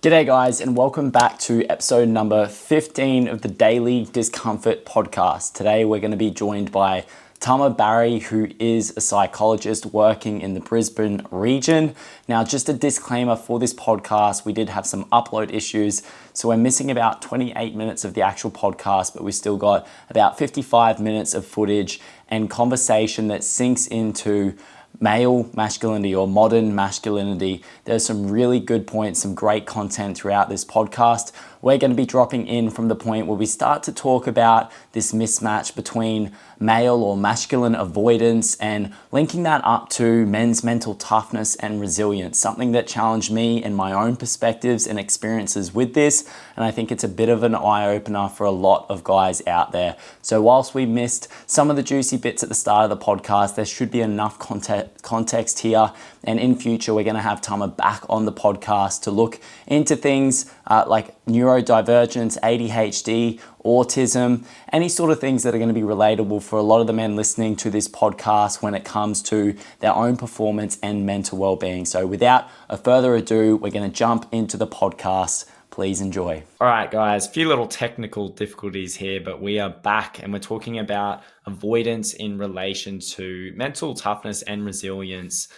G'day guys, and welcome back to episode number 15 of the Daily Discomfort podcast. Today we're going to be joined by Tama Barry, who is a psychologist working in the Brisbane region. Now, just a disclaimer for this podcast, we did have some upload issues, so we're missing about 28 minutes of the actual podcast, but we still got about 55 minutes of footage and conversation that sinks into male masculinity or modern masculinity. There's some really good points, some great content throughout this podcast. We're going to be dropping in from the point where we start to talk about this mismatch between male or masculine avoidance and linking that up to men's mental toughness and resilience, something that challenged me in my own perspectives and experiences with this. And I think it's a bit of an eye-opener for a lot of guys out there. So whilst we missed some of the juicy bits at the start of the podcast, there should be enough context here. And in future, we're going to have Tama back on the podcast to look into things like neurodivergence, ADHD, autism, any sort of things that are going to be relatable for a lot of the men listening to this podcast when it comes to their own performance and mental well-being. So without a further ado, we're going to jump into the podcast. Please enjoy. All right, guys, a few little technical difficulties here, but we are back and we're talking about avoidance in relation to mental toughness and resilience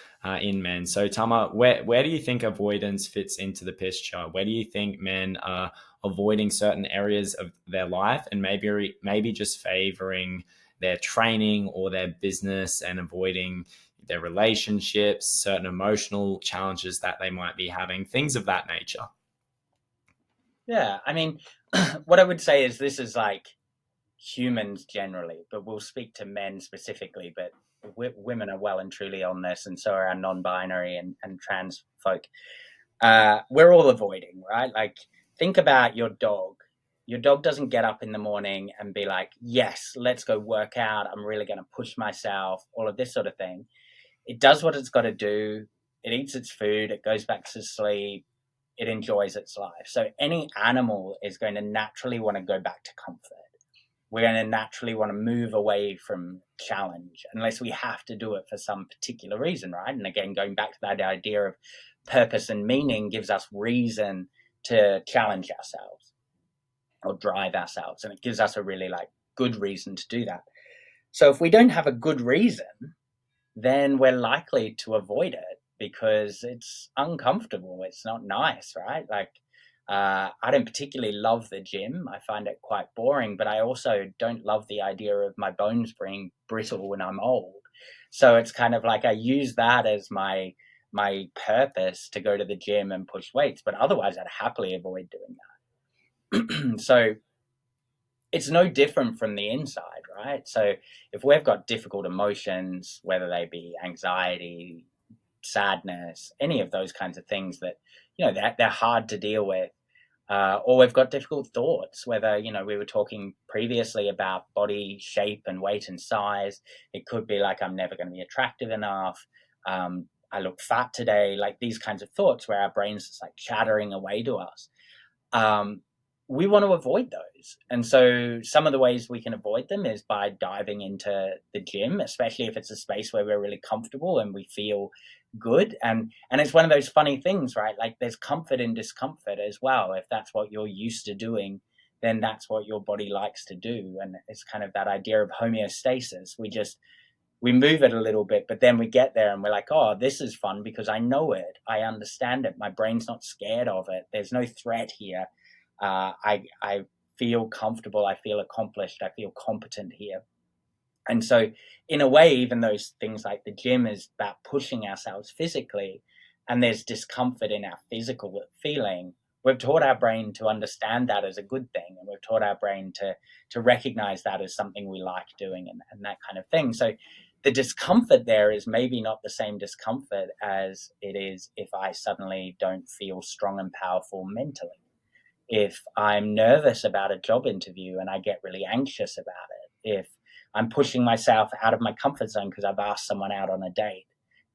in men. So Tama, where do you think avoidance fits into the picture? Where do you think men are avoiding certain areas of their life and maybe just favoring their training or their business and avoiding their relationships, certain emotional challenges that they might be having, things of that nature? Yeah, I mean, what I would say is this is like humans generally, but we'll speak to men specifically, but women are well and truly on this, and so are our non-binary and trans folk. We're all avoiding, right? Like, think about your dog. Your dog doesn't get up in the morning and be like, yes, let's go work out. I'm really going to push myself, all of this sort of thing. It does what it's got to do. It eats its food. It goes back to sleep. It enjoys its life. So any animal is going to naturally want to go back to comfort. We're going to naturally want to move away from challenge unless we have to do it for some particular reason, right? And again, going back to that idea of purpose and meaning gives us reason to challenge ourselves or drive ourselves. And it gives us a really good reason to do that. So if we don't have a good reason, then we're likely to avoid it because it's uncomfortable. It's not nice, right? I don't particularly love the gym. I find it quite boring, but I also don't love the idea of my bones being brittle when I'm old. So it's kind of like I use that as my purpose to go to the gym and push weights, but otherwise I'd happily avoid doing that. So it's no different from the inside, right? So if we've got difficult emotions, whether they be anxiety, sadness, any of those kinds of things that, they're hard to deal with, or we've got difficult thoughts, whether, we were talking previously about body shape and weight and size. It could be like, I'm never going to be attractive enough. I look fat today, like these kinds of thoughts where our brain's just like chattering away to us. We want to avoid those. And so some of the ways we can avoid them is by diving into the gym, especially if it's a space where we're really comfortable and we feel good. And it's one of those funny things, right? Like there's comfort in discomfort as well. If that's what you're used to doing, then that's what your body likes to do. And it's kind of that idea of homeostasis. We move it a little bit, but then we get there and we're like, oh, this is fun because I know it. I understand it. My brain's not scared of it. There's no threat here. I feel comfortable. I feel accomplished. I feel competent here. And so in a way, even those things like the gym is about pushing ourselves physically, and there's discomfort in our physical feeling. We've taught our brain to understand that as a good thing. And we've taught our brain to recognize that as something we like doing and that kind of thing. So the discomfort there is maybe not the same discomfort as it is if I suddenly don't feel strong and powerful mentally. If I'm nervous about a job interview and I get really anxious about it, if I'm pushing myself out of my comfort zone because I've asked someone out on a date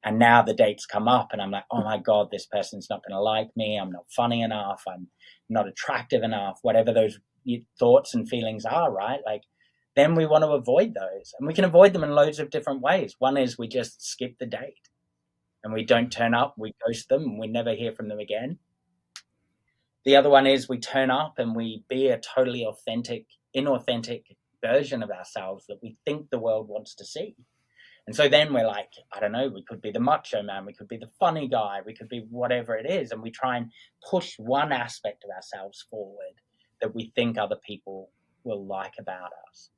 and now the date's come up and I'm like, oh my God, this person's not going to like me. I'm not funny enough. I'm not attractive enough, whatever those thoughts and feelings are, right? Like, then we want to avoid those, and we can avoid them in loads of different ways. One is we just skip the date and we don't turn up, we ghost them, and we never hear from them again. The other one is we turn up and we be a totally inauthentic version of ourselves that we think the world wants to see. And so then we're like, I don't know, we could be the macho man, we could be the funny guy, we could be whatever it is. And we try and push one aspect of ourselves forward that we think other people will like about us.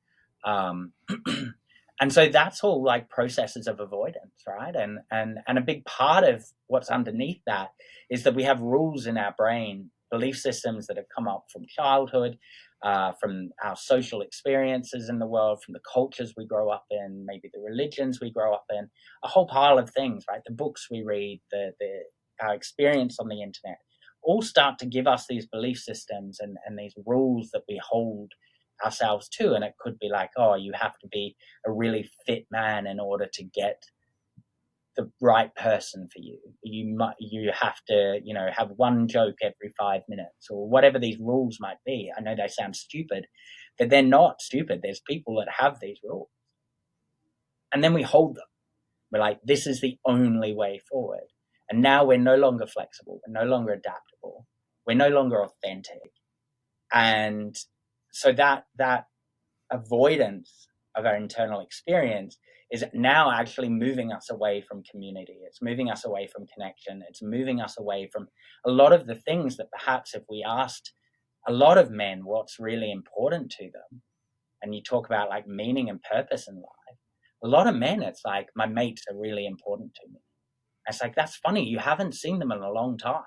And so that's all like processes of avoidance, right? And a big part of what's underneath that is that we have rules in our brain, belief systems that have come up from childhood, from our social experiences in the world, from the cultures we grow up in, maybe the religions we grow up in, a whole pile of things, right? The books we read, our experience on the internet, all start to give us these belief systems and these rules that we hold ourselves to. And it could be like, oh, you have to be a really fit man in order to get the right person for you. You have to, have one joke every 5 minutes or whatever these rules might be. I know they sound stupid, but they're not stupid. There's people that have these rules. And then we hold them. We're like, this is the only way forward. And now we're no longer flexible. We're no longer adaptable. We're no longer authentic. And so that avoidance of our internal experience is now actually moving us away from community. It's moving us away from connection. It's moving us away from a lot of the things that perhaps if we asked a lot of men what's really important to them, and you talk about like meaning and purpose in life, a lot of men, it's like, my mates are really important to me. It's like, that's funny. You haven't seen them in a long time.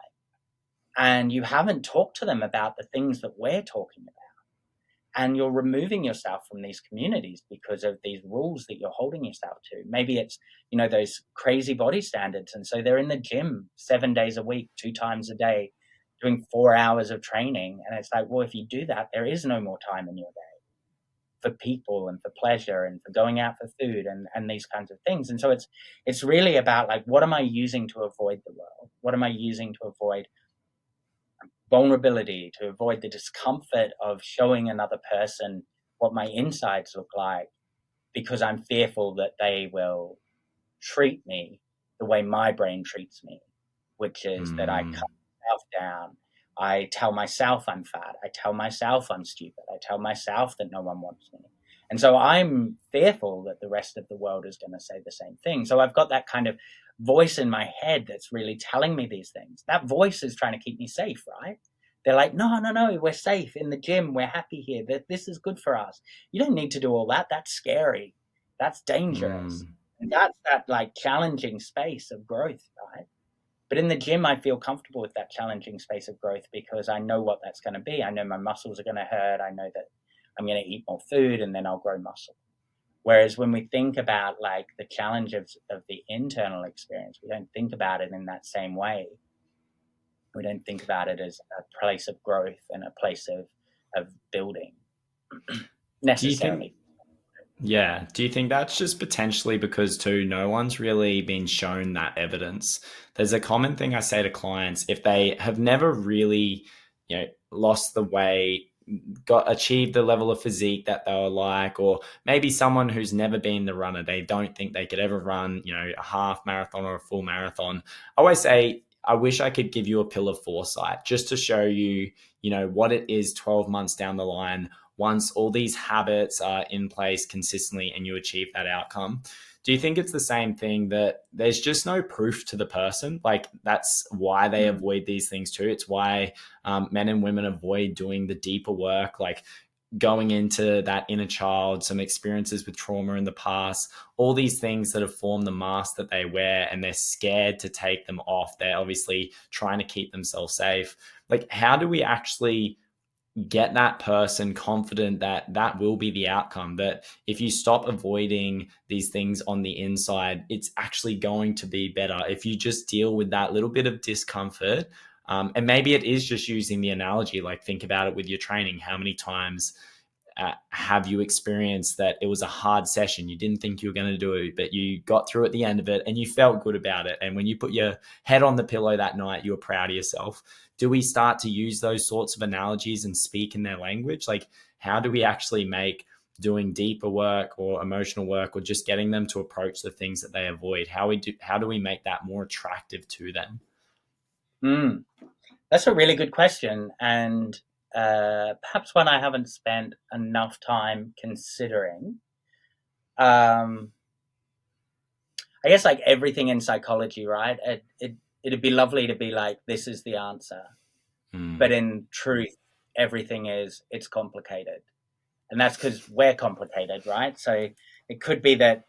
And you haven't talked to them about the things that we're talking about. And you're removing yourself from these communities because of these rules that you're holding yourself to. Maybe it's, those crazy body standards. And so they're in the gym 7 days a week, 2 times a day, doing 4 hours of training. And it's like, well, if you do that, there is no more time in your day for people and for pleasure and for going out for food and these kinds of things. And so it's really about like, what am I using to avoid the world? What am I using to avoid vulnerability, to avoid the discomfort of showing another person what my insides look like, because I'm fearful that they will treat me the way my brain treats me, which is that I cut myself down. I tell myself I'm fat. I tell myself I'm stupid. I tell myself that no one wants me. And so I'm fearful that the rest of the world is going to say the same thing. So I've got that kind of voice in my head that's really telling me these things. That voice is trying to keep me safe, right? They're like, no, we're safe in the gym. We're happy here. This is good for us. You don't need to do all that. That's scary. That's dangerous. And that's that like challenging space of growth, right? But in the gym, I feel comfortable with that challenging space of growth because I know what that's going to be. I know my muscles are going to hurt. I know that I'm going to eat more food and then I'll grow muscle. Whereas when we think about like the challenge of the internal experience, we don't think about it in that same way. We don't think about it as a place of growth and a place of building necessarily. Do you think that's just potentially because too, no one's really been shown that evidence? There's a common thing I say to clients, if they have never really, lost the weight, achieved the level of physique that they were like, or maybe someone who's never been the runner, they don't think they could ever run, a half marathon or a full marathon. I always say, I wish I could give you a pill of foresight just to show you, what it is 12 months down the line once all these habits are in place consistently and you achieve that outcome. Do you think it's the same thing that there's just no proof to the person? Like that's why they avoid these things too. It's why men and women avoid doing the deeper work, like going into that inner child, some experiences with trauma in the past, all these things that have formed the mask that they wear and they're scared to take them off. They're obviously trying to keep themselves safe. Like how do we actually get that person confident that that will be the outcome, that if you stop avoiding these things on the inside, it's actually going to be better if you just deal with that little bit of discomfort. And maybe it is just using the analogy, like think about it with your training. How many times have you experienced that it was a hard session, you didn't think you were going to do it, but you got through at the end of it and you felt good about it, and when you put your head on the pillow that night, you were proud of yourself? Do we start to use those sorts of analogies and speak in their language? Like how do we actually make doing deeper work or emotional work or just getting them to approach the things that they avoid, how do we make that more attractive to them? That's a really good question, and perhaps one I haven't spent enough time considering. Um, I guess like everything in psychology, right? It'd be lovely to be like, this is the answer, but in truth, everything it's complicated, and that's because we're complicated, right? So it could be that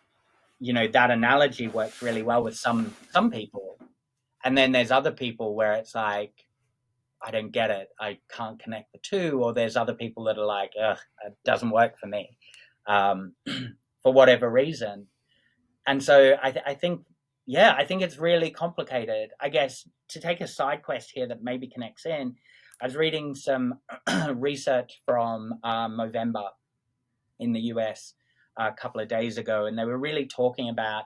that analogy works really well with some people, and then there's other people where it's like, I don't get it. I can't connect the two. Or there's other people that are like, ugh, it doesn't work for me, um, for whatever reason. And so I think, yeah, I think it's really complicated. I guess to take a side quest here that maybe connects in, I was reading some research from Movember in the US a couple of days ago, and they were really talking about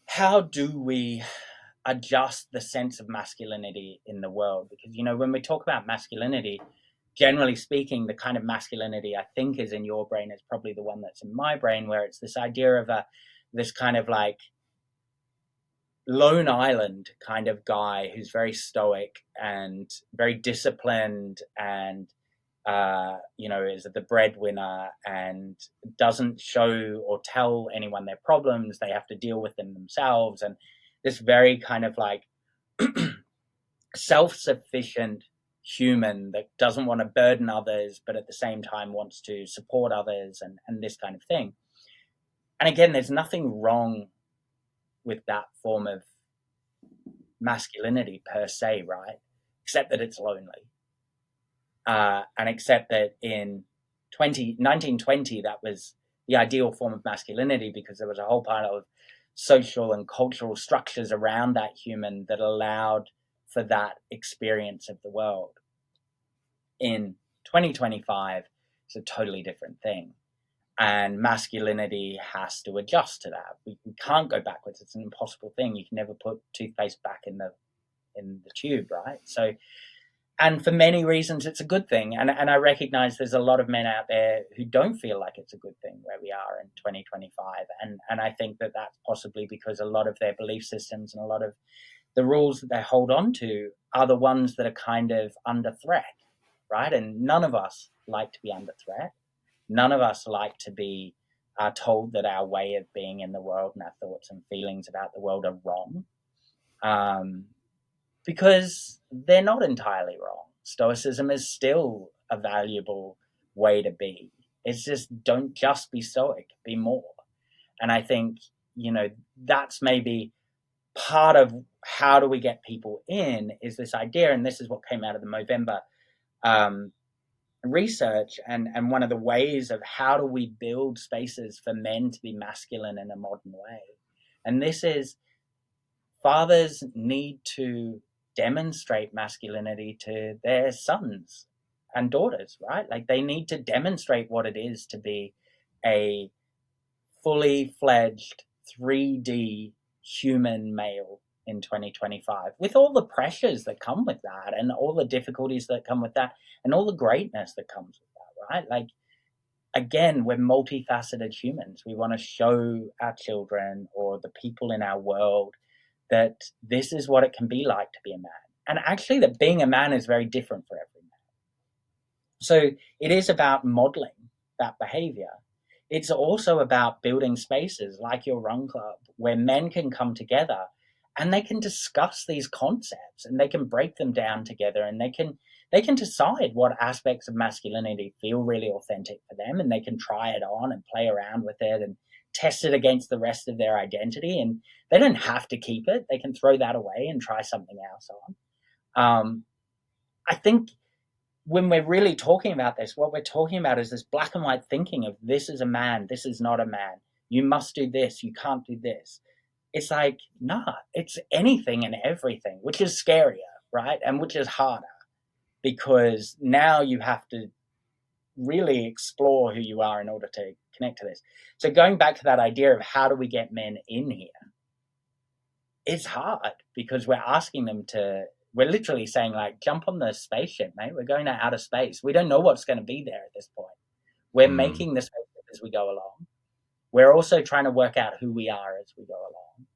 how do we adjust the sense of masculinity in the world. Because when we talk about masculinity, generally speaking, the kind of masculinity I think is in your brain is probably the one that's in my brain, where it's this idea of this kind of like lone island kind of guy who's very stoic and very disciplined, and is the breadwinner and doesn't show or tell anyone their problems. They have to deal with them themselves, and this very kind of like self-sufficient human that doesn't want to burden others, but at the same time wants to support others, and this kind of thing. And again, there's nothing wrong with that form of masculinity per se, right? Except that it's lonely. And except that in 1920, that was the ideal form of masculinity, because there was a whole pile of social and cultural structures around that human that allowed for that experience of the world. In 2025, it's a totally different thing. And masculinity has to adjust to that. We can't go backwards. It's an impossible thing. You can never put toothpaste back in the tube, right? So, and for many reasons, it's a good thing. And I recognize there's a lot of men out there who don't feel like it's a good thing where we are in 2025. And I think that that's possibly because a lot of their belief systems and a lot of the rules that they hold on to are the ones that are kind of under threat, right? And none of us like to be under threat. None of us like to be told that our way of being in the world and our thoughts and feelings about the world are wrong. Because they're not entirely wrong. Stoicism is still a valuable way to be. It's just, don't just be stoic, be more. And I think, that's maybe part of how do we get people in, is this idea, and this is what came out of the Movember research, and one of the ways of how do we build spaces for men to be masculine in a modern way. And this is, fathers need to demonstrate masculinity to their sons and daughters, right? Like, they need to demonstrate what it is to be a fully fledged 3D human male in 2025, with all the pressures that come with that, and all the difficulties that come with that, and all the greatness that comes with that, right? Like, again, we're multifaceted humans. We want to show our children or the people in our world that this is what it can be like to be a man. And actually, that being a man is very different for every man. So it is about modeling that behavior. It's also about building spaces like your run club, where men can come together and they can discuss these concepts, and they can break them down together, and they can decide what aspects of masculinity feel really authentic for them, and they can try it on and play around with it and test it against the rest of their identity. And they don't have to keep it. They can throw that away and try something else on. I think when we're really talking about this, what we're talking about is this black and white thinking of, this is a man, this is not a man. You must do this, you can't do this. It's like, nah, it's anything and everything, which is scarier, right? And which is harder, because now you have to really explore who you are in order to connect to this. So going back to that idea of how do we get men in here, it's hard, because we're asking them to, we're literally saying, like, jump on the spaceship, mate. We're going to outer space. We don't know what's going to be there at this point. We're making the spaceship as we go along. We're also trying to work out who we are as we go along.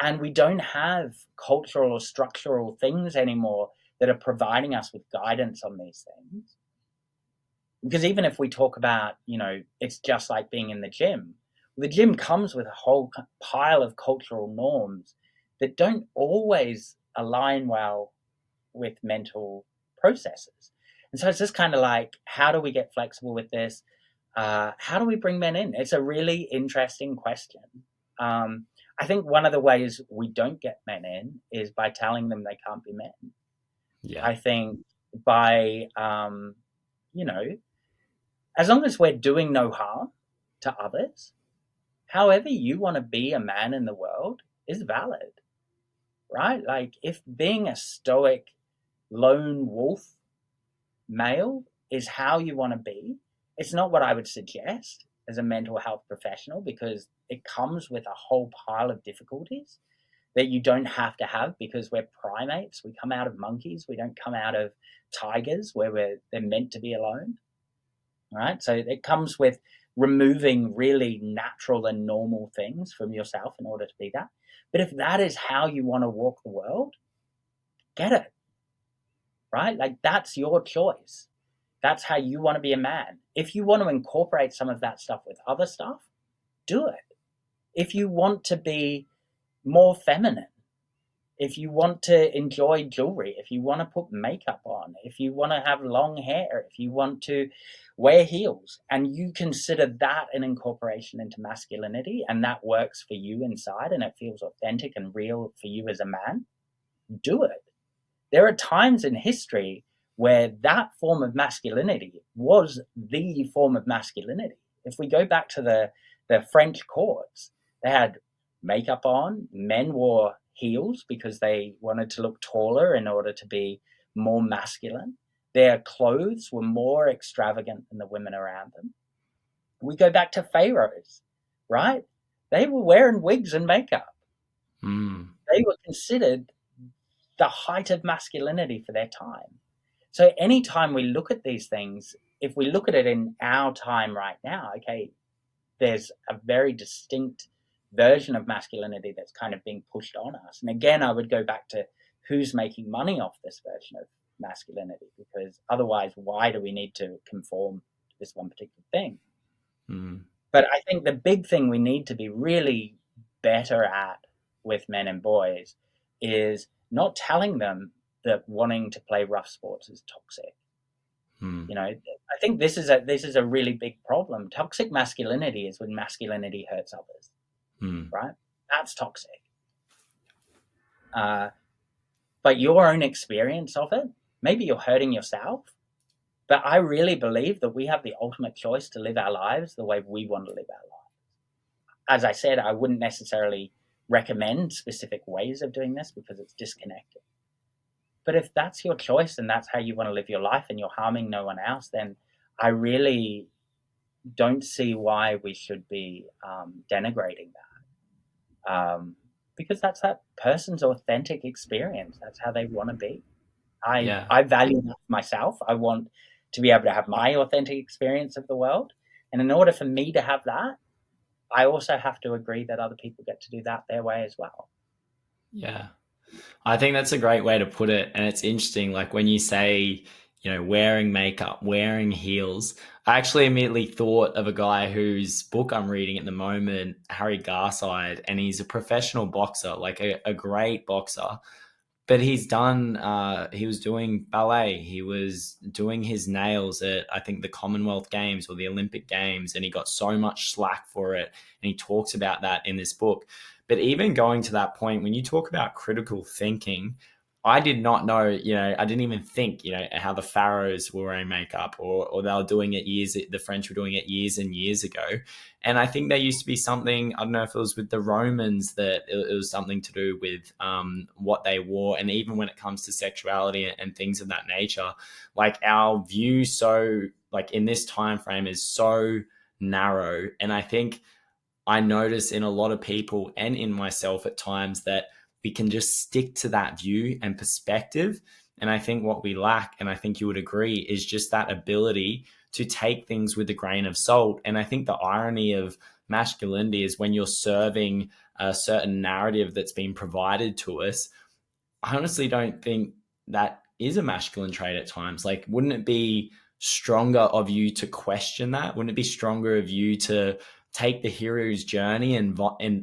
And we don't have cultural or structural things anymore that are providing us with guidance on these things. Because even if we talk about, it's just like being in the gym comes with a whole pile of cultural norms that don't always align well with mental processes. And so it's just kind of like, how do we get flexible with this? How do we bring men in? It's a really interesting question. I think one of the ways we don't get men in is by telling them they can't be men. Yeah. I think by, as long as we're doing no harm to others, however you want to be a man in the world is valid, right? Like if being a stoic lone wolf male is how you want to be, it's not what I would suggest as a mental health professional, because it comes with a whole pile of difficulties that you don't have to have because we're primates. We come out of monkeys. We don't come out of tigers where they're meant to be alone. Right? So it comes with removing really natural and normal things from yourself in order to be that. But if that is how you want to walk the world, get it. Right? Like that's your choice. That's how you want to be a man. If you want to incorporate some of that stuff with other stuff, do it. If you want to be more feminine, if you want to enjoy jewelry, if you want to put makeup on, if you want to have long hair, if you want to wear heels, and you consider that an incorporation into masculinity and that works for you inside and it feels authentic and real for you as a man, do it. There are times in history where that form of masculinity was the form of masculinity. If we go back to the French courts, they had makeup on, men wore heels because they wanted to look taller in order to be more masculine. Their clothes were more extravagant than the women around them. We go back to pharaohs, right? They were wearing wigs and makeup. They were considered the height of masculinity for their time. So anytime we look at these things, if we look at it in our time right now, okay, there's a very distinct version of masculinity that's kind of being pushed on us. And again, I would go back to who's making money off this version of masculinity, because otherwise, why do we need to conform to this one particular thing? But I think the big thing we need to be really better at with men and boys is not telling them that wanting to play rough sports is toxic. I think this is a really big problem. Toxic masculinity is when masculinity hurts others, right? That's toxic. But your own experience of it, maybe you're hurting yourself, but I really believe that we have the ultimate choice to live our lives the way we want to live our lives. As I said, I wouldn't necessarily recommend specific ways of doing this because it's disconnected. But if that's your choice and that's how you want to live your life and you're harming no one else, then I really don't see why we should be denigrating that. Because that's that person's authentic experience. That's how they want to be. I value that myself. I want to be able to have my authentic experience of the world. And in order for me to have that, I also have to agree that other people get to do that their way as well. Yeah. I think that's a great way to put it. And it's interesting, like when you say, wearing makeup, wearing heels, I actually immediately thought of a guy whose book I'm reading at the moment, Harry Garside, and he's a professional boxer, like a great boxer. But he was doing ballet. He was doing his nails at, I think, the Commonwealth Games or the Olympic Games, and he got so much slack for it. And he talks about that in this book. But even going to that point, when you talk about critical thinking, I did not know, I didn't even think, how the pharaohs were wearing makeup or they were doing it the French were doing it years and years ago. And I think there used to be something, I don't know if it was with the Romans, that it was something to do with what they wore. And even when it comes to sexuality and things of that nature, like our view like in this time frame is so narrow. And I think I notice in a lot of people and in myself at times that we can just stick to that view and perspective. And I think what we lack, and I think you would agree, is just that ability to take things with a grain of salt. And I think the irony of masculinity is when you're serving a certain narrative that's been provided to us, I honestly don't think that is a masculine trait at times. Like, wouldn't it be stronger of you to question that? Wouldn't it be stronger of you to take the hero's journey and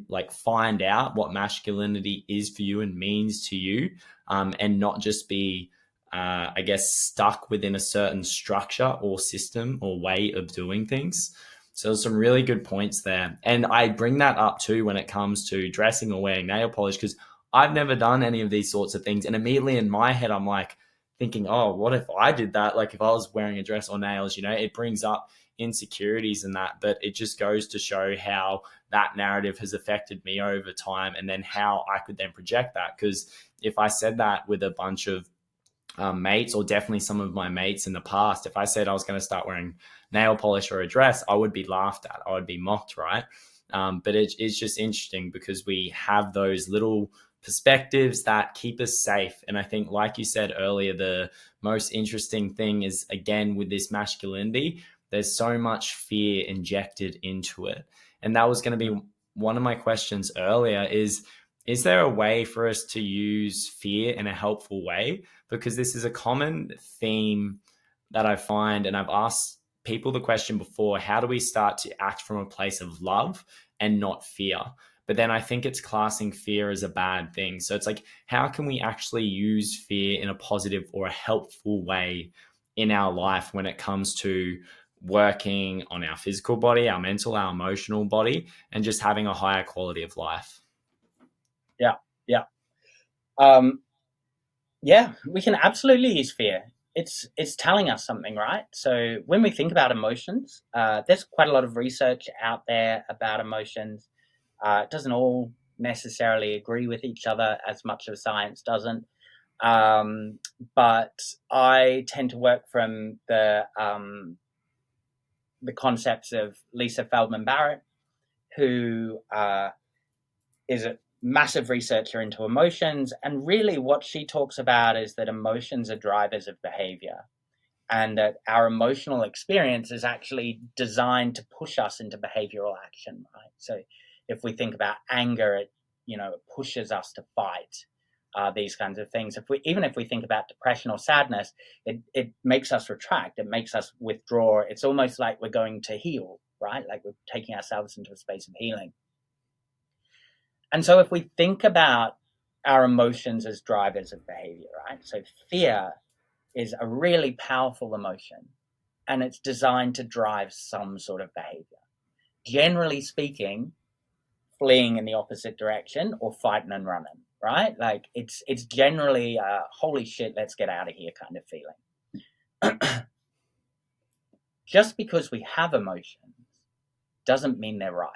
like find out what masculinity is for you and means to you, and not just be, I guess, stuck within a certain structure or system or way of doing things? So there's some really good points there. And I bring that up too when it comes to dressing or wearing nail polish, because I've never done any of these sorts of things. And immediately in my head, I'm like thinking, oh, what if I did that? Like if I was wearing a dress or nails, it brings up insecurities and that. But it just goes to show how that narrative has affected me over time, and then how I could then project that. Because if I said that with a bunch of mates, or definitely some of my mates in the past, if I said I was going to start wearing nail polish or a dress, I would be laughed at. I would be mocked, right? But it's just interesting because we have those little perspectives that keep us safe. And I think, like you said earlier, the most interesting thing is, again, with this masculinity, there's so much fear injected into it. And that was going to be one of my questions earlier is there a way for us to use fear in a helpful way? Because this is a common theme that I find, and I've asked people the question before, how do we start to act from a place of love and not fear? But then I think it's classing fear as a bad thing. So it's like, how can we actually use fear in a positive or a helpful way in our life when it comes to working on our physical body, our mental, our emotional body, and just having a higher quality of life? Yeah, yeah. Um, yeah, we can absolutely use fear. It's telling us something, right? So when we think about emotions, there's quite a lot of research out there about emotions. It doesn't all necessarily agree with each other as much as science doesn't. But I tend to work from the concepts of Lisa Feldman Barrett, who is a massive researcher into emotions. And really, what she talks about is that emotions are drivers of behavior, and that our emotional experience is actually designed to push us into behavioral action, right? So if we think about anger, it pushes us to fight. These kinds of things. If we think about depression or sadness, it makes us retract. It makes us withdraw. It's almost like we're going to heal, right? Like we're taking ourselves into a space of healing. And so if we think about our emotions as drivers of behavior, right? So fear is a really powerful emotion, and it's designed to drive some sort of behavior. Generally speaking, fleeing in the opposite direction or fighting and running, right? Like it's generally holy shit, let's get out of here kind of feeling. Just because we have emotions doesn't mean they're right.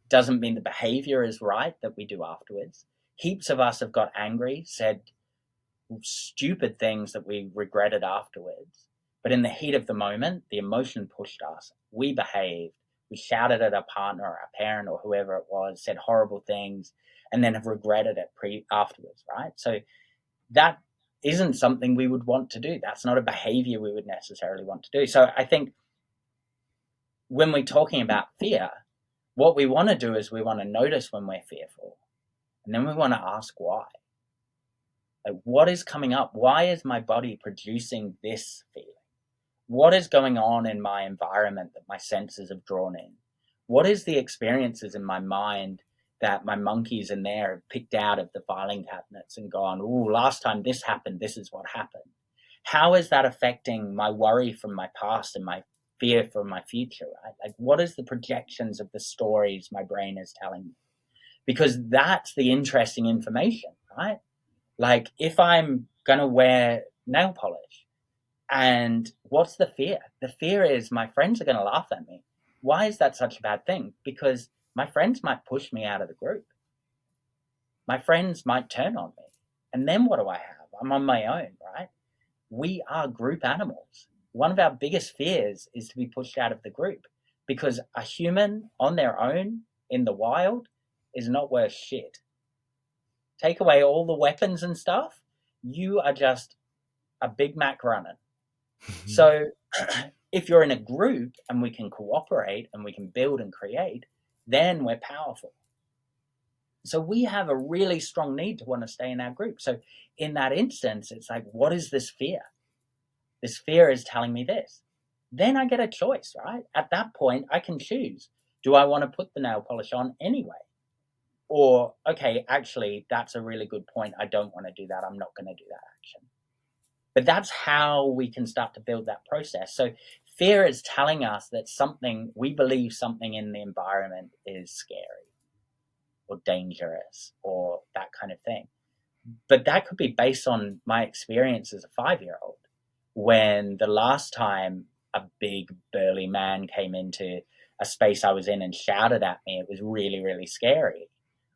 Doesn't mean the behavior is right that we do afterwards. Heaps of us have got angry, said stupid things that we regretted afterwards. But in the heat of the moment, the emotion pushed us. We behaved. We shouted at our partner or our parent or whoever it was, said horrible things, and then have regretted it afterwards, right? So that isn't something we would want to do. That's not a behavior we would necessarily want to do. So I think when we're talking about fear, what we want to do is we want to notice when we're fearful, and then we want to ask why. Like, what is coming up? Why is my body producing this feeling? What is going on in my environment that my senses have drawn in? What is the experiences in my mind that my monkeys in there have picked out of the filing cabinets and gone, oh, last time this happened, this is what happened. How is that affecting my worry from my past and my fear from my future, right? Like, what is the projections of the stories my brain is telling me? Because that's the interesting information, right? Like, if I'm going to wear nail polish, and what's the fear? The fear is my friends are going to laugh at me. Why is that such a bad thing? Because my friends might push me out of the group. My friends might turn on me. And then what do I have? I'm on my own, right? We are group animals. One of our biggest fears is to be pushed out of the group, because a human on their own in the wild is not worth shit. Take away all the weapons and stuff, you are just a Big Mac running. So if you're in a group and we can cooperate and we can build and create, then we're powerful. So we have a really strong need to want to stay in our group. So in that instance, it's like, what is this fear? This fear is telling me this. Then I get a choice, right? At that point, I can choose. Do I want to put the nail polish on anyway? Or, okay, actually, that's a really good point. I don't want to do that. I'm not going to do that action. But that's how we can start to build that process. So fear is telling us that we believe something in the environment is scary or dangerous or that kind of thing. But that could be based on my experience as a 5-year-old, when the last time a big burly man came into a space I was in and shouted at me, it was really, really scary.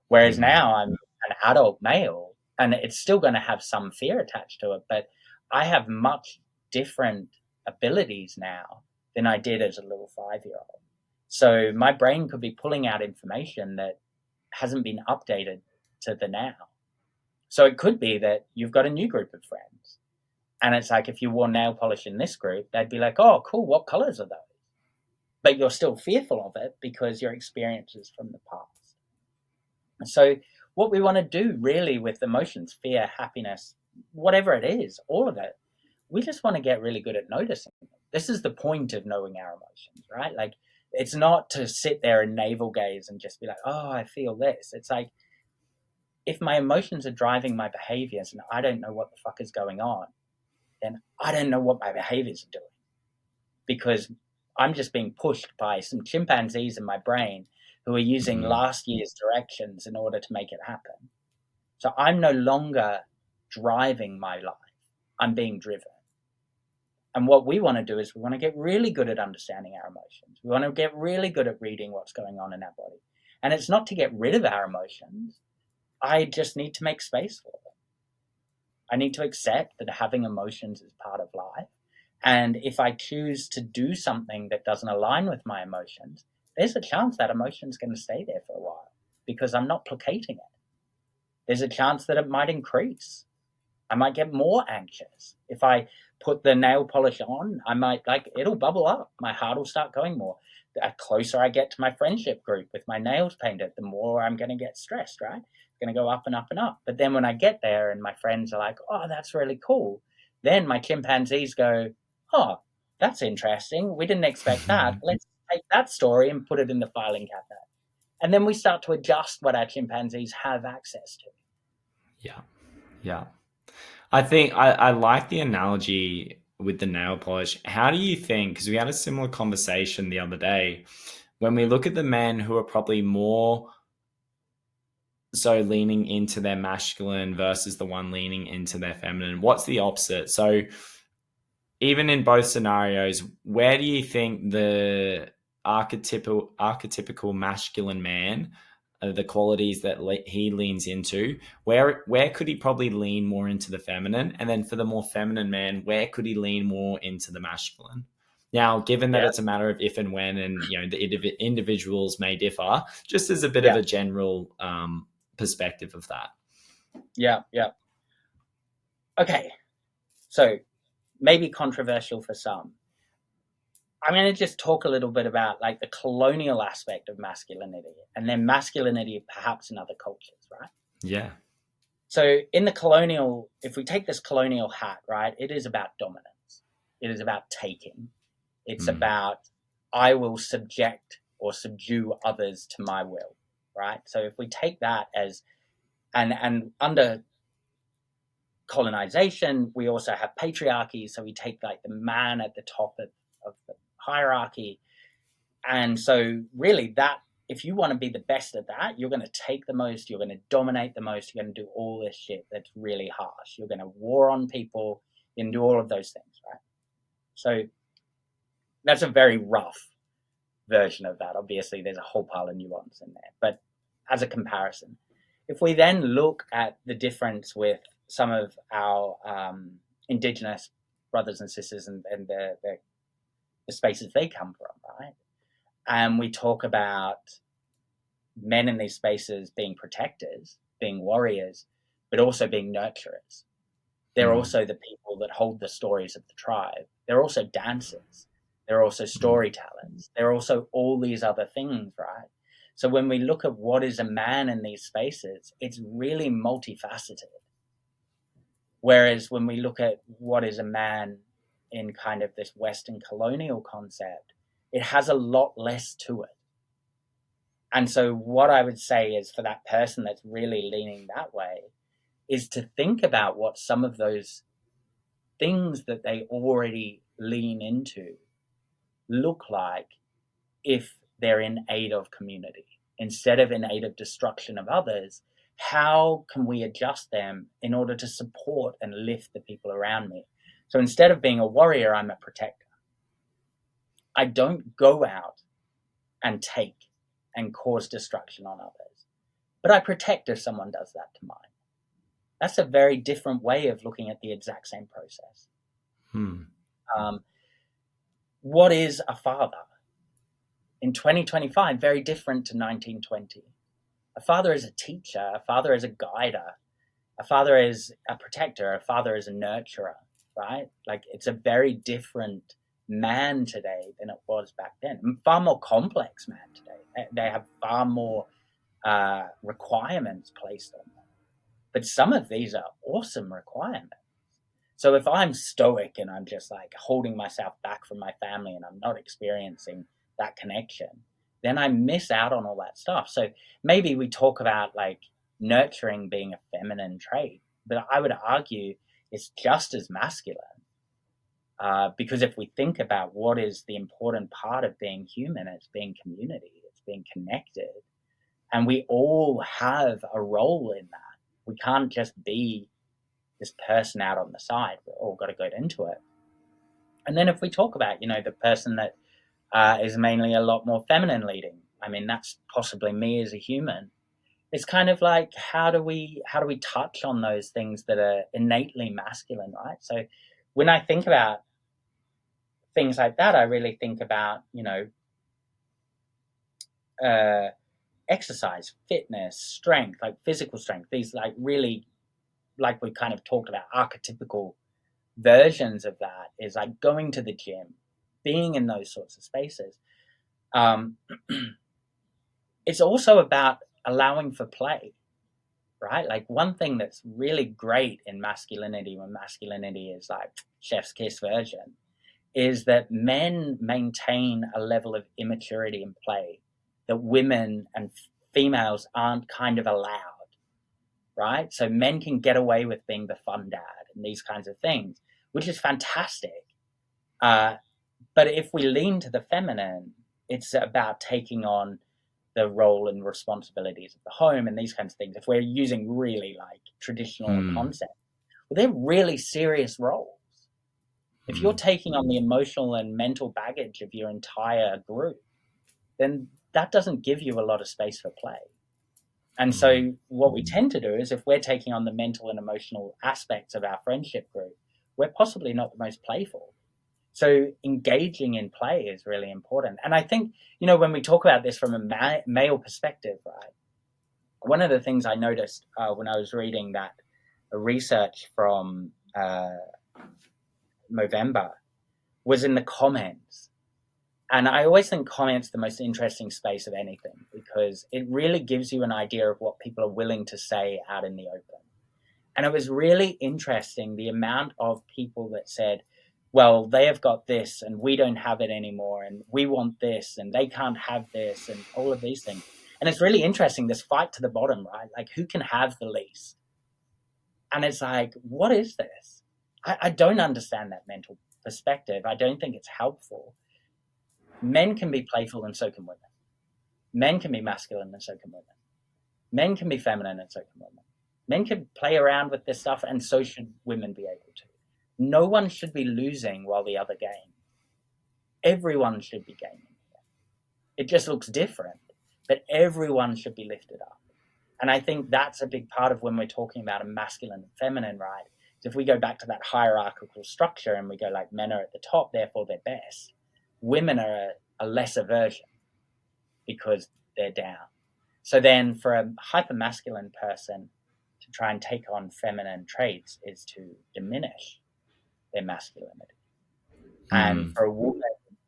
Whereas now I'm an adult male and it's still going to have some fear attached to it, but I have much different abilities now than I did as a little 5-year-old. So my brain could be pulling out information that hasn't been updated to the now. So it could be that you've got a new group of friends. And it's like, if you wore nail polish in this group, they'd be like, oh, cool, what colors are those? But you're still fearful of it because your experiences from the past. So what we want to do really with emotions, fear, happiness, whatever it is, all of it, we just want to get really good at noticing them. This is the point of knowing our emotions, right? Like, it's not to sit there and navel gaze and just be like, oh, I feel this. It's like, if my emotions are driving my behaviors and I don't know what the fuck is going on, then I don't know what my behaviors are doing, because I'm just being pushed by some chimpanzees in my brain who are using last year's directions in order to make it happen. So I'm no longer driving my life. I'm being driven. And what we want to do is we want to get really good at understanding our emotions. We want to get really good at reading what's going on in our body. And it's not to get rid of our emotions. I just need to make space for them. I need to accept that having emotions is part of life. And if I choose to do something that doesn't align with my emotions, there's a chance that emotion's going to stay there for a while because I'm not placating it. There's a chance that it might increase. I might get more anxious. If I put the nail polish on, it'll bubble up. My heart will start going more. The closer I get to my friendship group with my nails painted, the more I'm going to get stressed, right? It's going to go up and up and up. But then when I get there and my friends are like, oh, that's really cool, then my chimpanzees go, oh, that's interesting. We didn't expect that. Let's take that story and put it in the filing cabinet. And then we start to adjust what our chimpanzees have access to. Yeah. Yeah. I think I like the analogy with the nail polish. How do you think, because we had a similar conversation the other day, when we look at the men who are probably more so leaning into their masculine versus the one leaning into their feminine, what's the opposite? So even in both scenarios, where do you think the archetypical masculine man, the qualities that he leans into, where could he probably lean more into the feminine? And then for the more feminine man, where could he lean more into the masculine? Now, given that it's a matter of if and when, and the individuals may differ, just as a bit of a general perspective of that. Yeah. Okay, so maybe controversial for some. I'm going to just talk a little bit about like the colonial aspect of masculinity and then masculinity perhaps in other cultures, right? Yeah. So in the colonial, if we take this colonial hat, right, it is about dominance. It is about taking. It's about, I will subject or subdue others to my will, right? So if we take that as, and under colonization, we also have patriarchy. So we take like the man at the top of the hierarchy. And so really that, if you want to be the best at that, you're going to take the most, you're going to dominate the most, you're going to do all this shit that's really harsh. You're going to war on people, you can do all of those things, right? So that's a very rough version of that. Obviously, there's a whole pile of nuance in there. But as a comparison, if we then look at the difference with some of our Indigenous brothers and sisters and the spaces they come from, right? And we talk about men in these spaces being protectors, being warriors, but also being nurturers. They're also the people that hold the stories of the tribe. They're also dancers. They're also storytellers. They're also all these other things, right? So when we look at what is a man in these spaces, it's really multifaceted. Whereas when we look at what is a man in kind of this Western colonial concept, it has a lot less to it. And so what I would say is for that person that's really leaning that way is to think about what some of those things that they already lean into look like if they're in aid of community. Instead of in aid of destruction of others, how can we adjust them in order to support and lift the people around me? So instead of being a warrior, I'm a protector. I don't go out and take and cause destruction on others, but I protect if someone does that to mine. That's a very different way of looking at the exact same process. What is a father? In 2025, very different to 1920. A father is a teacher, a father is a guider, a father is a protector, a father is a nurturer, right? Like it's a very different man today than it was back then. Far more complex man today. They have far more requirements placed on them. But some of these are awesome requirements. So if I'm stoic and I'm just like holding myself back from my family and I'm not experiencing that connection, then I miss out on all that stuff. So maybe we talk about like nurturing being a feminine trait, but I would argue it's just as masculine. Because if we think about what is the important part of being human, it's being community, it's being connected. And we all have a role in that. We can't just be this person out on the side. We're all got to go into it. And then if we talk about, the person that is mainly a lot more feminine leading, I mean, that's possibly me as a human. It's kind of like how do we touch on those things that are innately masculine, right? So when I think about things like that, I really think about, exercise, fitness, strength, like physical strength, these like really, like we kind of talked about, archetypical versions of that is like going to the gym, being in those sorts of spaces. It's also about allowing for play, right? Like one thing that's really great in masculinity, when masculinity is like chef's kiss version, is that men maintain a level of immaturity in play that women and females aren't kind of allowed, right? So men can get away with being the fun dad and these kinds of things, which is fantastic. But if we lean to the feminine, it's about taking on the role and responsibilities of the home and these kinds of things. If we're using really like traditional concepts, well, they're really serious roles. If you're taking on the emotional and mental baggage of your entire group, then that doesn't give you a lot of space for play. And so what we tend to do is if we're taking on the mental and emotional aspects of our friendship group, we're possibly not the most playful. So engaging in play is really important. And I think, when we talk about this from a male perspective, right, one of the things I noticed when I was reading that research from Movember was in the comments. And I always think comments the most interesting space of anything because it really gives you an idea of what people are willing to say out in the open. And it was really interesting the amount of people that said, well, they have got this and we don't have it anymore and we want this and they can't have this and all of these things. And it's really interesting, this fight to the bottom, right? Like who can have the least? And it's like, what is this? I don't understand that mental perspective. I don't think it's helpful. Men can be playful and so can women. Men can be masculine and so can women. Men can be feminine and so can women. Men can play around with this stuff and so should women be able to. No one should be losing while the other gains. Everyone should be gaining. It just looks different, but everyone should be lifted up. And I think that's a big part of when we're talking about a masculine and feminine, right? So if we go back to that hierarchical structure and we go like men are at the top, therefore they're best. Women are a lesser version because they're down. So then for a hyper-masculine person to try and take on feminine traits is to diminish their masculinity. And for a woman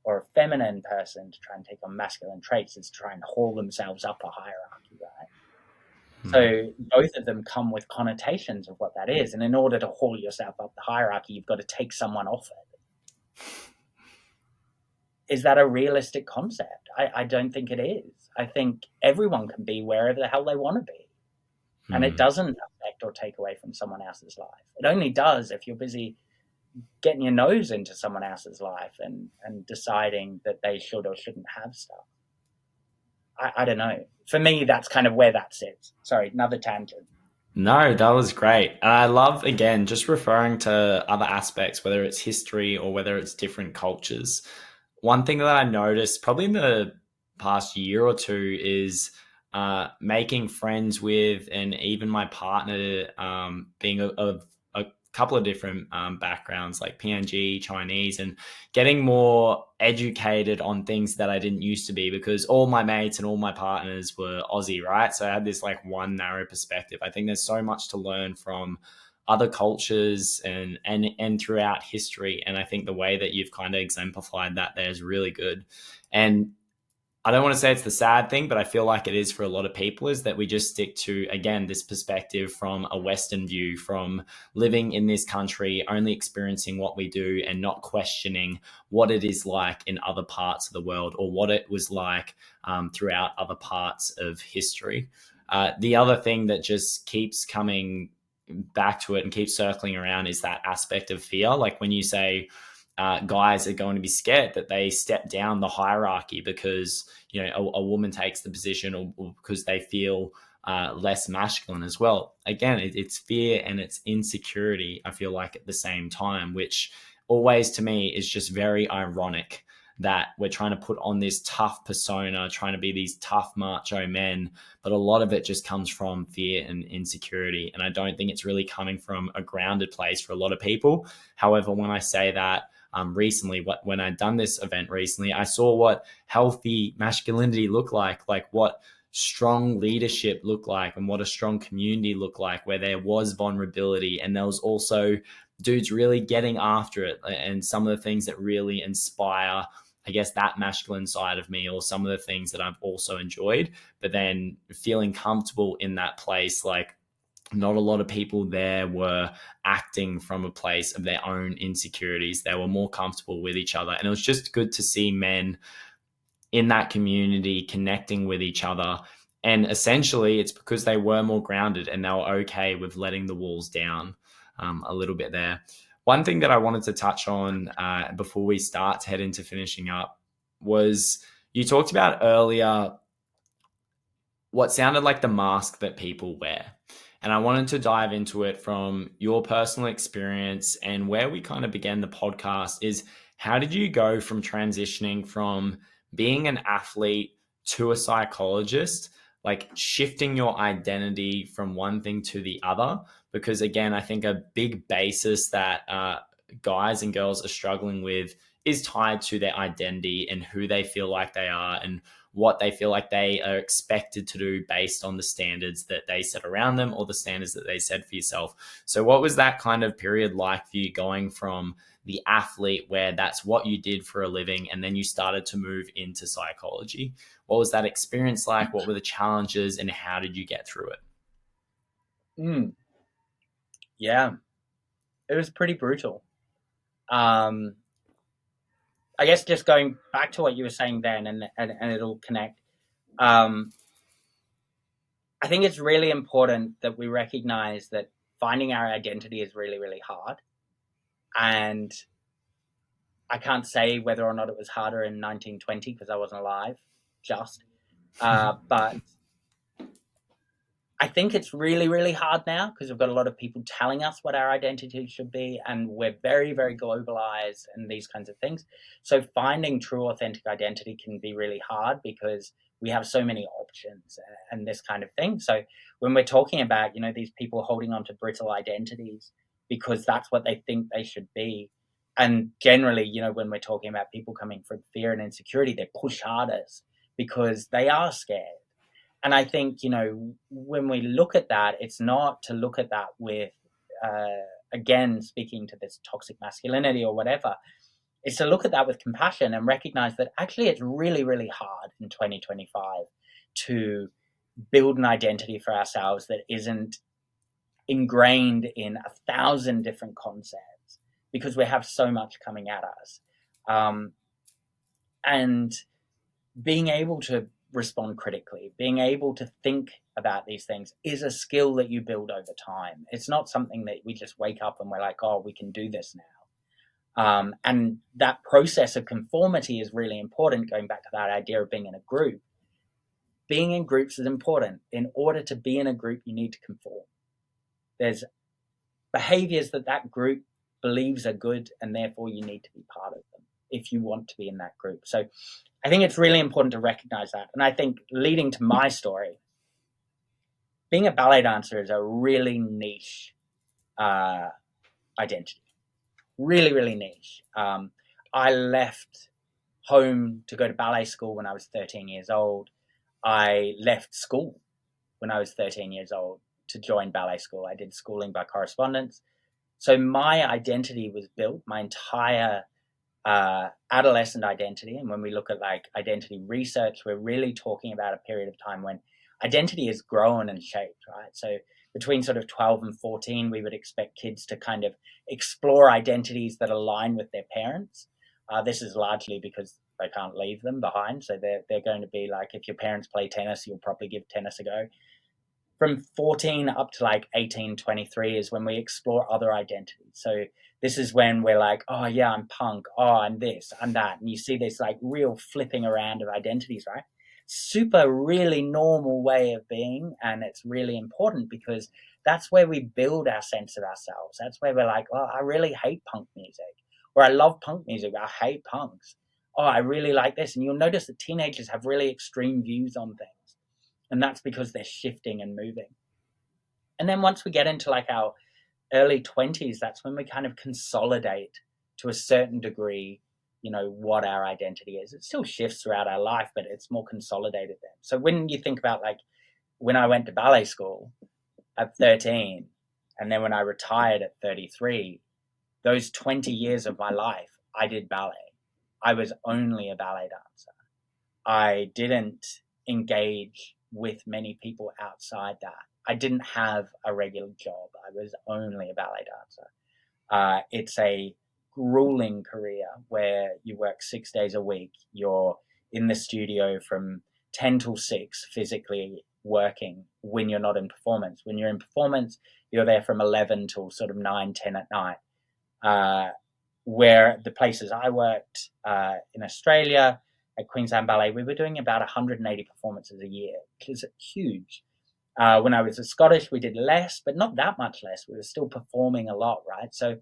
or a feminine person to try and take on masculine traits is to try and haul themselves up a hierarchy, right? So both of them come with connotations of what that is. And in order to haul yourself up the hierarchy, you've got to take someone off it. Is that a realistic concept? I don't think it is. I think everyone can be wherever the hell they want to be. And it doesn't affect or take away from someone else's life. It only does if you're busy getting your nose into someone else's life and deciding that they should or shouldn't have stuff. I don't know. For me, that's kind of where that sits. Sorry, another tangent. No, that was great. And I love, again, just referring to other aspects, whether it's history or whether it's different cultures. One thing that I noticed probably in the past year or two is making friends with, and even my partner being of a couple of different backgrounds like PNG, Chinese, and getting more educated on things that I didn't used to be, because all my mates and all my partners were Aussie, right? So I had this like one narrow perspective. I think there's so much to learn from other cultures and throughout history. And I think the way that you've kind of exemplified that there is really good. And I don't want to say it's the sad thing, but I feel like it is for a lot of people, is that we just stick to, again, this perspective from a Western view, from living in this country, only experiencing what we do and not questioning what it is like in other parts of the world or what it was like throughout other parts of history. The other thing that just keeps coming back to it and keeps circling around is that aspect of fear. Like when you say, guys are going to be scared that they step down the hierarchy because a woman takes the position, or because they feel less masculine as well. Again, it's fear and it's insecurity, I feel like, at the same time, which always to me is just very ironic that we're trying to put on this tough persona, trying to be these tough macho men, but a lot of it just comes from fear and insecurity. And I don't think it's really coming from a grounded place for a lot of people. However, when I say that, recently, when I'd done this event recently, I saw what healthy masculinity looked like what strong leadership looked like, and what a strong community looked like, where there was vulnerability and there was also dudes really getting after it, and some of the things that really inspire, I guess, that masculine side of me, or some of the things that I've also enjoyed. But then feeling comfortable in that place, like not a lot of people there were acting from a place of their own insecurities. They were more comfortable with each other. And it was just good to see men in that community connecting with each other. And essentially, it's because they were more grounded and they were okay with letting the walls down a little bit there. One thing that I wanted to touch on before we start to head into finishing up was, you talked about earlier what sounded like the mask that people wear. And I wanted to dive into it from your personal experience, and where we kind of began the podcast is, how did you go from transitioning from being an athlete to a psychologist, like shifting your identity from one thing to the other? Because again, I think a big basis that guys and girls are struggling with is tied to their identity and who they feel like they are, and what they feel like they are expected to do based on the standards that they set around them, or the standards that they set for yourself. So what was that kind of period like for you, going from the athlete, where that's what you did for a living, and then you started to move into psychology? What was that experience like? What were the challenges, and how did you get through it? Yeah, it was pretty brutal. I guess just going back to what you were saying then, and it'll connect. I think it's really important that we recognize that finding our identity is really, really hard. And I can't say whether or not it was harder in 1920 because I wasn't alive, but I think it's really, really hard now because we've got a lot of people telling us what our identity should be, and we're very, very globalized and these kinds of things. So finding true, authentic identity can be really hard because we have so many options and this kind of thing. So when we're talking about, these people holding on to brittle identities because that's what they think they should be, and generally, when we're talking about people coming from fear and insecurity, they push hardest because they are scared. And I think, when we look at that, it's not to look at that with, again, speaking to this toxic masculinity or whatever. is to look at that with compassion and recognize that actually it's really, really hard in 2025 to build an identity for ourselves that isn't ingrained in 1,000 different concepts, because we have so much coming at us. And being able to respond critically, being able to think about these things is a skill that you build over time. It's not something that we just wake up and we're like, oh, we can do this now. And that process of conformity is really important, going back to that idea of being in a group. Being in groups is important. In order to be in a group, you need to conform. There's behaviors that group believes are good, and therefore you need to be part of them if you want to be in that group. So I think it's really important to recognize that. And I think leading to my story, being a ballet dancer is a really niche identity. Really, really niche. I left home to go to ballet school when I was 13 years old. I left school when I was 13 years old to join ballet school. I did schooling by correspondence. So my identity was built, my entire adolescent identity. And when we look at like identity research, we're really talking about a period of time when identity is grown and shaped, right? So between sort of 12 and 14, we would expect kids to kind of explore identities that align with their parents. This is largely because they can't leave them behind. So they're going to be like, if your parents play tennis, you'll probably give tennis a go. From 14 up to like 18, 23 is when we explore other identities. So this is when we're like, oh yeah, I'm punk. Oh, I'm this, I'm that. And you see this like real flipping around of identities, right? Super, really normal way of being. And it's really important because that's where we build our sense of ourselves. That's where we're like, oh, I really hate punk music. Or I love punk music, I hate punks. Oh, I really like this. And you'll notice that teenagers have really extreme views on things. And that's because they're shifting and moving. And then once we get into like our early 20s, that's when we kind of consolidate to a certain degree, you know, what our identity is. It still shifts throughout our life, but it's more consolidated then. So when you think about like when I went to ballet school at 13, and then when I retired at 33, those 20 years of my life, I did ballet. I was only a ballet dancer. I didn't engage with many people outside that. I didn't have a regular job. I was only a ballet dancer. It's a grueling career where you work 6 days a week. You're in the studio from 10 till 6 physically working when you're not in performance. When you're in performance, you're there from 11 till sort of 9, 10 at night. Where the places I worked in Australia, at Queensland Ballet, we were doing about 180 performances a year, which is huge. When I was at Scottish, we did less, but not that much less. We were still performing a lot, right? So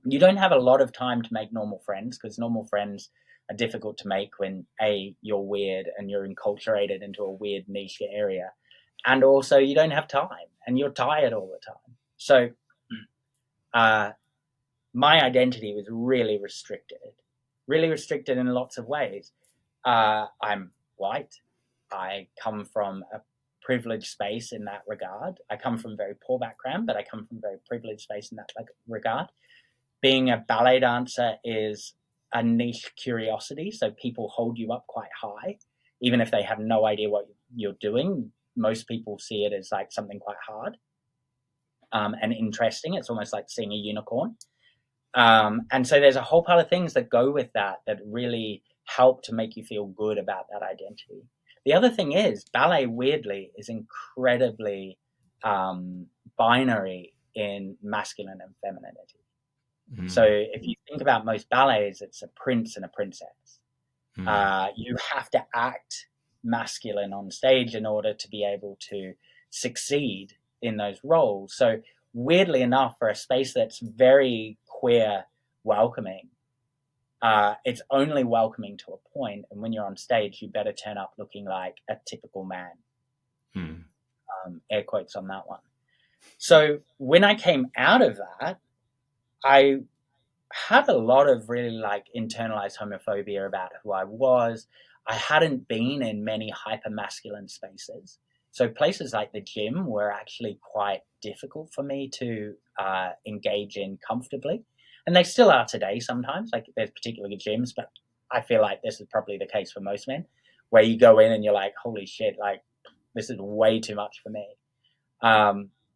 you don't have a lot of time to make normal friends, because normal friends are difficult to make when A, you're weird and you're enculturated into a weird niche area. And also you don't have time and you're tired all the time. So my identity was really restricted in lots of ways. I'm white. I come from a privileged space in that regard. I come from a very poor background, but I come from a very privileged space in that regard. Being a ballet dancer is a niche curiosity, so people hold you up quite high, even if they have no idea what you're doing. Most people see it as like something quite hard and interesting. It's almost like seeing a unicorn. And so there's a whole pile of things that go with that really help to make you feel good about that identity. The other thing is ballet, weirdly, is incredibly binary in masculine and femininity. Mm. So if you think about most ballets, it's a prince and a princess. Mm. You have to act masculine on stage in order to be able to succeed in those roles. So weirdly enough, for a space that's very queer welcoming, it's only welcoming to a point, and when you're on stage you better turn up looking like a typical man. Air quotes on that one. So when I came out of that, I had a lot of really like internalized homophobia about who I was. I hadn't been in many hyper masculine spaces, so places like the gym were actually quite difficult for me to engage in comfortably. and they still are today sometimes. Like there's particular gyms, but I feel like this is probably the case for most men, where you go in and you're like, holy shit, like this is way too much for me.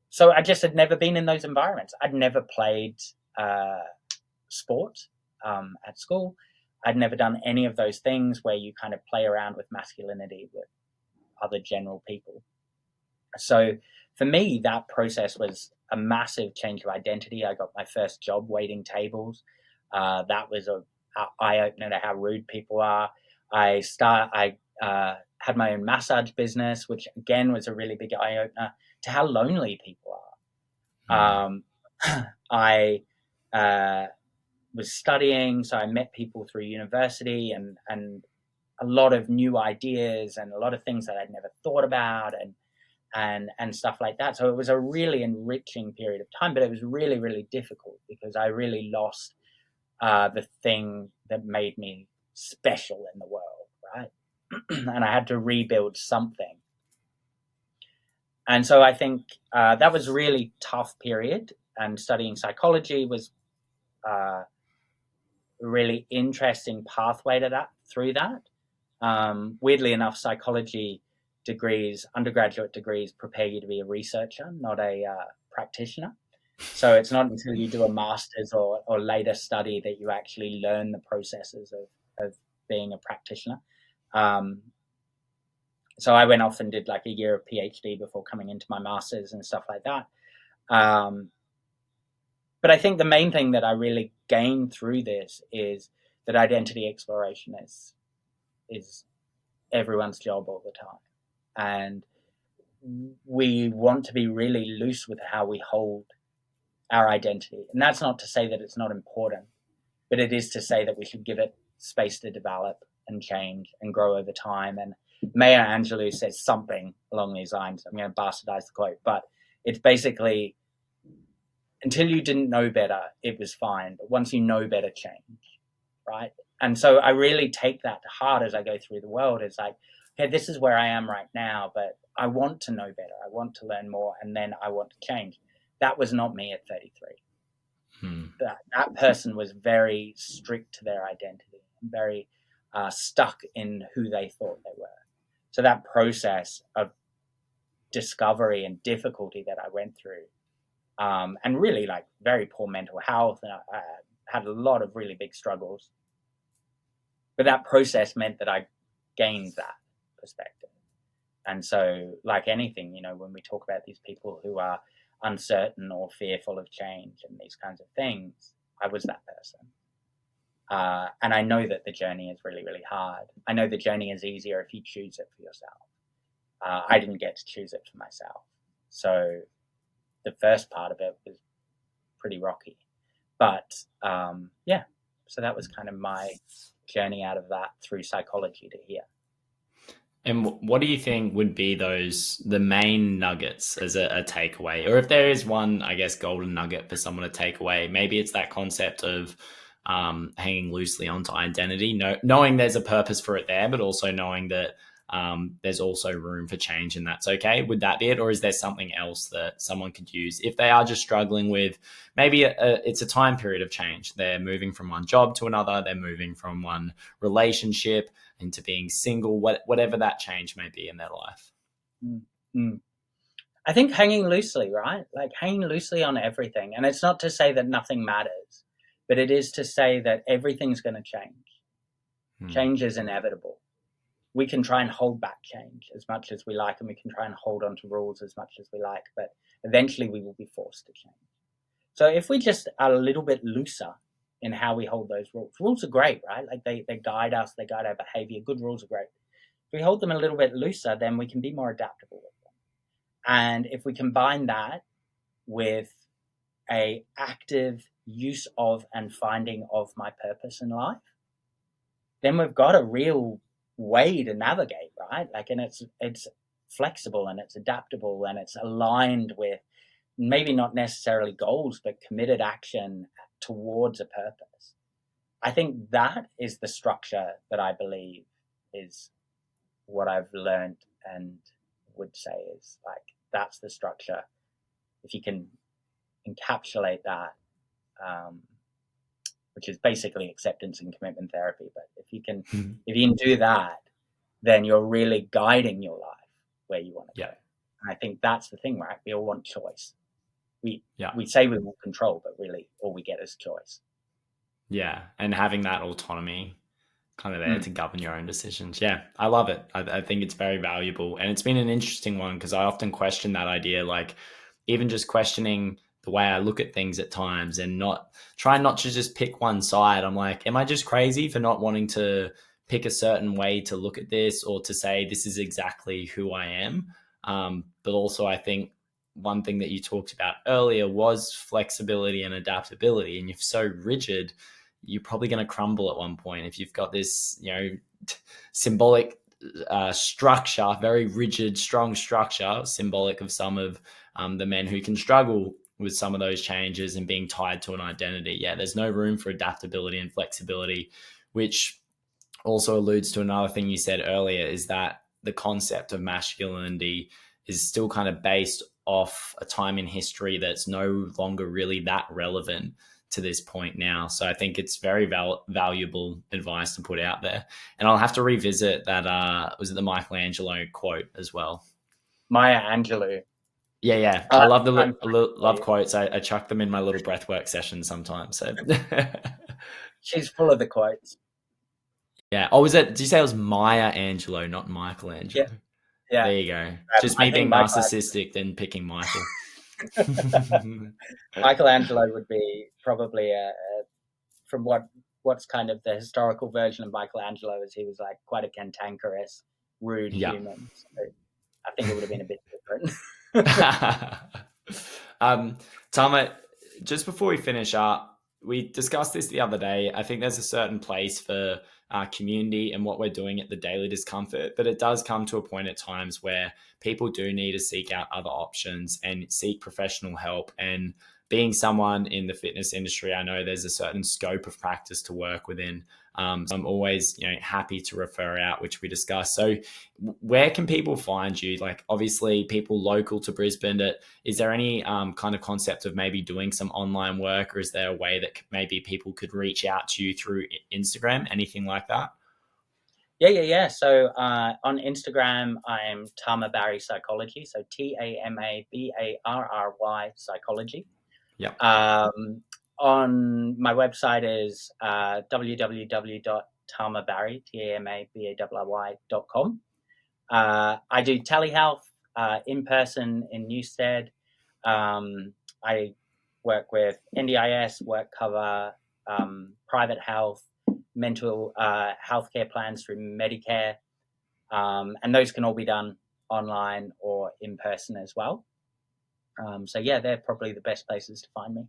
So I just had never been in those environments. I'd never played sport at school. I'd never done any of those things where you kind of play around with masculinity with other general people. So for me, that process was a massive change of identity. I got my first job waiting tables. That was a eye opener to how rude people are. I had my own massage business, which again was a really big eye opener to how lonely people are. I was studying, so I met people through university and a lot of new ideas and a lot of things that I'd never thought about and stuff like that. So it was a really enriching period of time, but it was really, really difficult because I really lost the thing that made me special in the world, right? And I had to rebuild something. And so I think that was a really tough period, and studying psychology was a really interesting pathway to that through that. Weirdly enough, psychology degrees, undergraduate degrees, prepare you to be a researcher, not a practitioner. So it's not until you do a master's or later study that you actually learn the processes of being a practitioner. So I went off and did like a year of PhD before coming into my master's and stuff like that. But I think the main thing that I really gained through this is that identity exploration is everyone's job all the time. And we want to be really loose with how we hold our identity. And that's not to say that it's not important, but it is to say that we should give it space to develop and change and grow over time. And Maya Angelou says something along these lines. I'm going to bastardize the quote, but it's basically, until you didn't know better, it was fine. But once you know better, change, right? And so I really take that to heart as I go through the world. It's like, okay, this is where I am right now, but I want to know better. I want to learn more, and then I want to change. That was not me at 33. That person was very strict to their identity, very stuck in who they thought they were. So that process of discovery and difficulty that I went through, and really like very poor mental health, and I had a lot of really big struggles. But that process meant that I gained that perspective. And so, like anything, when we talk about these people who are uncertain or fearful of change and these kinds of things, I was that person. And I know that the journey is really, really hard. I know the journey is easier if you choose it for yourself. I didn't get to choose it for myself. So the first part of it was pretty rocky. But yeah, so that was kind of my journey out of that through psychology to here. And what do you think would be the main nuggets as a takeaway? Or if there is one, I guess, golden nugget for someone to take away, maybe it's that concept of hanging loosely onto identity, knowing there's a purpose for it there, but also knowing that there's also room for change and that's okay. Would that be it? Or is there something else that someone could use if they are just struggling with maybe it's a time period of change? They're moving from one job to another. They're moving from one relationship into being single, whatever that change may be in their life. Mm-hmm. I think hanging loosely, right? Like hanging loosely on everything. And it's not to say that nothing matters, but it is to say that everything's going to change. Change is inevitable. We can try and hold back change as much as we like, and we can try and hold on to rules as much as we like, but eventually we will be forced to change. So if we just are a little bit looser in how we hold those rules, rules are great, right? Like they guide us, they guide our behavior. Good rules are great. If we hold them a little bit looser, then we can be more adaptable with them. And if we combine that with a active use of and finding of my purpose in life, then we've got a real way to navigate, right? Like, and it's flexible and it's adaptable and it's aligned with maybe not necessarily goals, but committed action towards a purpose. I think that is the structure that I believe is what I've learned and would say is like, that's the structure. If you can encapsulate that, which is basically acceptance and commitment therapy. But if you can do that, then you're really guiding your life where you want to go. And I think that's the thing, right? We all want choice. We say we want control, but really all we get is choice. Yeah, and having that autonomy kind of there to govern your own decisions. Yeah, I love it. I think it's very valuable. And it's been an interesting one because I often question that idea, like even just questioning the way I look at things at times and trying not to just pick one side. I'm like, am I just crazy for not wanting to pick a certain way to look at this or to say this is exactly who I am? But also I think one thing that you talked about earlier was flexibility and adaptability. And you're so rigid, you're probably going to crumble at one point if you've got this, symbolic structure, very rigid, strong structure, symbolic of some of the men who can struggle with some of those changes and being tied to an identity. Yeah, there's no room for adaptability and flexibility, which also alludes to another thing you said earlier, is that the concept of masculinity is still kind of based off a time in history that's no longer really that relevant to this point now. So I think it's very valuable advice to put out there. And I'll have to revisit that, was it the Michelangelo quote as well? Maya Angelou. Yeah. I love love quotes. I chuck them in my little breathwork sessions sometimes. So she's full of the quotes. Yeah. Oh, did you say it was Maya Angelou, not Michelangelo? Yeah. There you go. Just me being narcissistic than picking Michael. Michelangelo would be probably from what's kind of the historical version of Michelangelo is he was like quite a cantankerous, rude human. So I think it would have been a bit different. Tama, just before we finish up, we discussed this the other day. I think there's a certain place for our community and what we're doing at the Daily Discomfort, but it does come to a point at times where people do need to seek out other options and seek professional help. And being someone in the fitness industry, I know there's a certain scope of practice to work within. So I'm always, happy to refer out, which we discussed. So where can people find you? Like obviously people local to Brisbane, is there any kind of concept of maybe doing some online work, or is there a way that maybe people could reach out to you through Instagram, anything like that? Yeah. So on Instagram, I'm Tama Barry Psychology. So TamaBarry Psychology. Yeah. On my website is www.tamabarry.com. I do telehealth in person in Newstead. I work with NDIS, work cover, private health, mental healthcare plans through Medicare, and those can all be done online or in person as well. So yeah, they're probably the best places to find me.